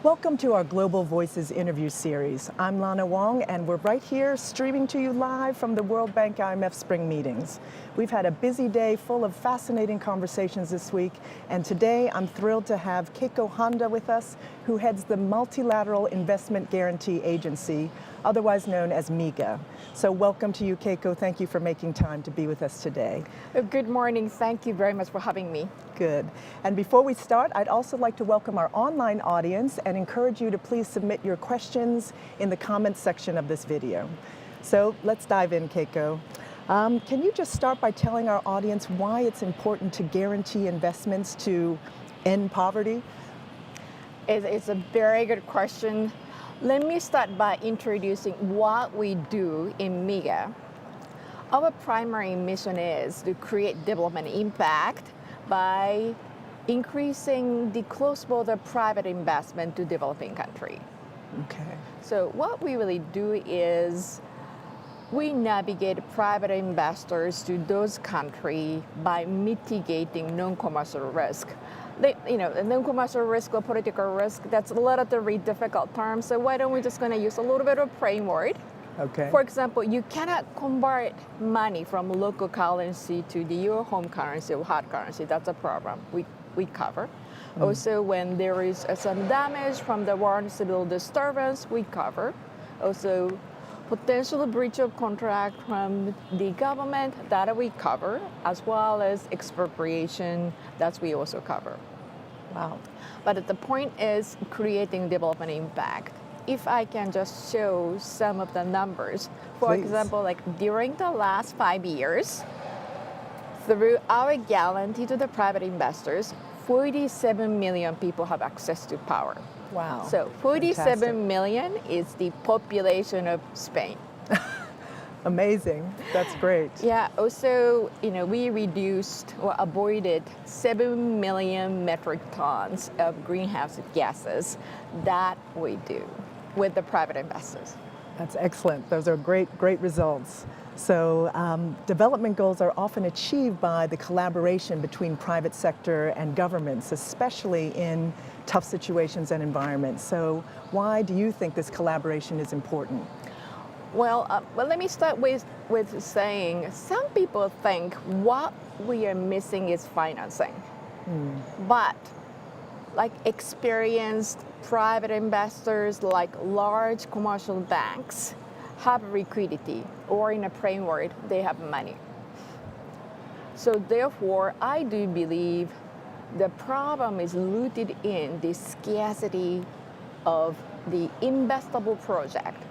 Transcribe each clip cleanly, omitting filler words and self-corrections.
Welcome to our Global Voices interview series. I'm Lana Wong, and we're right here streaming to you live from the World Bank IMF spring meetings. We've had a busy day full of fascinating conversations this week, and today I'm thrilled to have Keiko Honda with us, who heads the Multilateral Investment Guarantee Agency, otherwise known as MIGA. So welcome to you, Keiko. Thank you for making time to be with us today. Good morning. Thank you very much for having me. Good. And before we start, I'd also like to welcome our online audience and encourage you to please submit your questions in the comments section of this video. So let's dive in, Keiko. Can you just start by telling our audience why it's important to guarantee investments to end poverty? It's a very good question. Let me start by introducing what we do in MIGA. Our primary mission is to create development impact by increasing the cross-border private investment to developing countries. Okay. So what we really do is we navigate private investors to those countries by mitigating non-commercial risk. Non-commercial risk or political risk, that's a relatively difficult term, so why don't we just going to use a little bit of plain word? Okay. For example, you cannot convert money from local currency to your home currency or hard currency. That's a problem we cover. Also, when there is some damage from the war and civil disturbance, we cover. Also, potential breach of contract from the government, that we cover, as well as expropriation, that we also cover. Wow. But the point is creating development impact. If I can just show some of the numbers, for Please. example, like during the last 5 years, through our guarantee to the private investors, 47 million people have access to power. Wow. So 47 Fantastic. million is the population of Spain. Amazing. That's great. Yeah, also, we reduced or avoided 7 million metric tons of greenhouse gases. That we do with the private investors. That's excellent. Those are great results. So development goals are often achieved by the collaboration between private sector and governments, especially in tough situations and environments. So why do you think this collaboration is important? Well, let me start with saying some people think what we are missing is financing. But like experienced private investors, like large commercial banks, have liquidity, or in a plain word, they have money. So therefore, I do believe the problem is rooted in the scarcity of the investable project.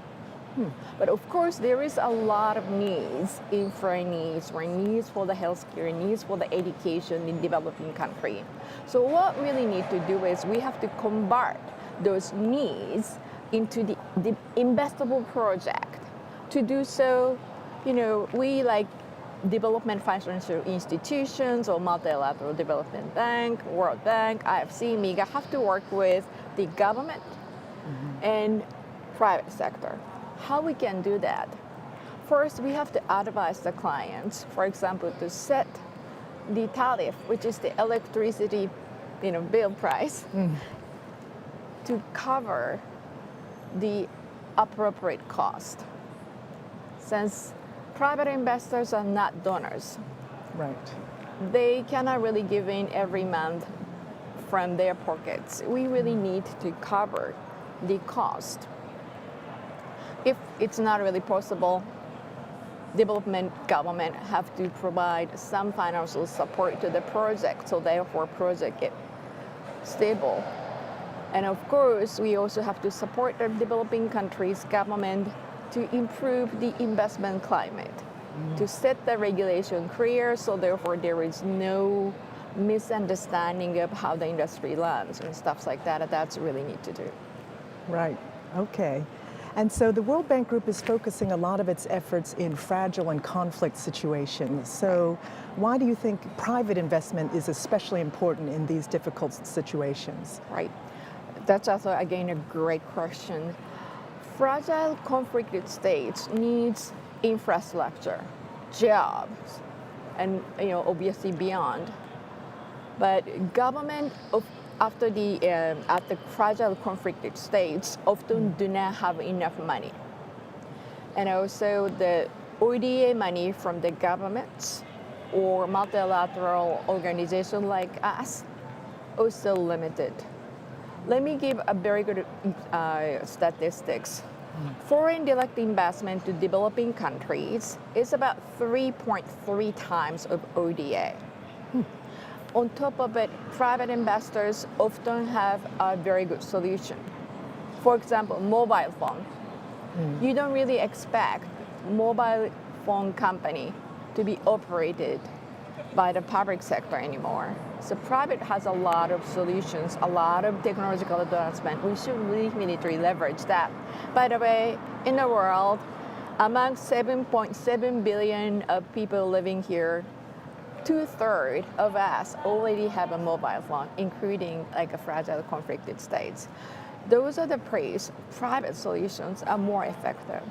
But of course, there is a lot of needs, infra needs, or needs for the healthcare, needs for the education in developing country. So what we really need to do is we have to convert those needs into the investable project. To do so, we like development financial institutions or multilateral development bank, World Bank, IFC, MIGA have to work with the government and private sector. How we can do that? First, we have to advise the clients, for example, to set the tariff, which is the electricity, bill price, to cover the appropriate cost. Since private investors are not donors, Right. they cannot really give in every month from their pockets. We really need to cover the cost. If it's not really possible, development government have to provide some financial support to the project, so therefore project get stable. And of course, we also have to support the developing countries' government to improve the investment climate, to set the regulation clear, so therefore there is no misunderstanding of how the industry runs and stuff like that. That's really need to do. Right. Okay. And so the World Bank Group is focusing a lot of its efforts in fragile and conflict situations. So why do you think private investment is especially important in these difficult situations? Right. That's also, again, a great question. Fragile conflicted states needs infrastructure, jobs, and obviously beyond. But government after at the fragile conflicted states often do not have enough money. And also the ODA money from the governments or multilateral organizations like us also limited. Let me give a very good statistics. Foreign direct investment to developing countries is about 3.3 times of ODA. On top of it, private investors often have a very good solution. For example, mobile phone. You don't really expect mobile phone company to be operated by the public sector anymore. So private has a lot of solutions, a lot of technological advancement. We should really leverage that. By the way, in the world, among 7.7 billion of people living here, 2/3 of us already have a mobile phone, including like a fragile conflicted states. Those are the private solutions are more effective.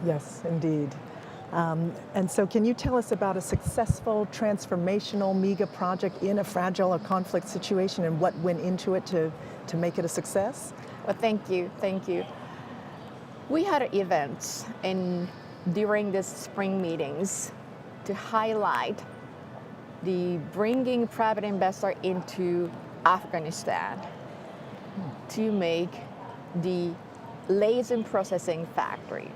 Yes, indeed. And so can you tell us about a successful transformational MIGA project in a fragile or conflict situation and what went into it to make it a success? Well, thank you. We had events during the spring meetings to highlight the bringing private investor into Afghanistan to make the laser processing factory.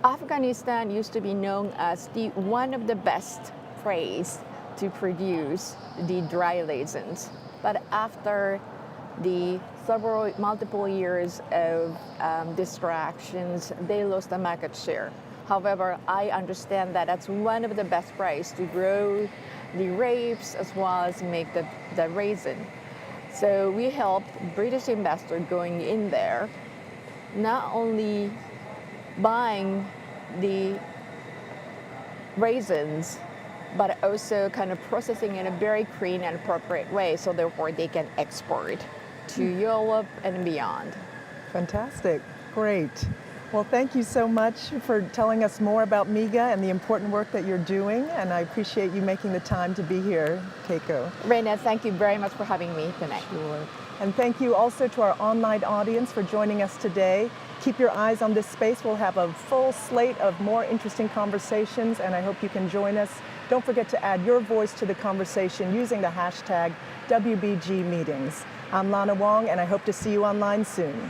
Afghanistan used to be known as one of the best place to produce the dry resins, but after the multiple years of distractions, they lost the market share. However, I understand that that's one of the best places to grow the grapes as well as make the resin. So we helped British investor going in there, not only buying the raisins, but also kind of processing in a very clean and appropriate way, so therefore they can export to Europe and beyond. Fantastic, great. Well, thank you so much for telling us more about MIGA and the important work that you're doing, and I appreciate you making the time to be here, Keiko. Reina, thank you very much for having me tonight. Sure. And thank you also to our online audience for joining us today. Keep your eyes on this space. We'll have a full slate of more interesting conversations, and I hope you can join us. Don't forget to add your voice to the conversation using the hashtag WBG Meetings. I'm Lana Wong, and I hope to see you online soon.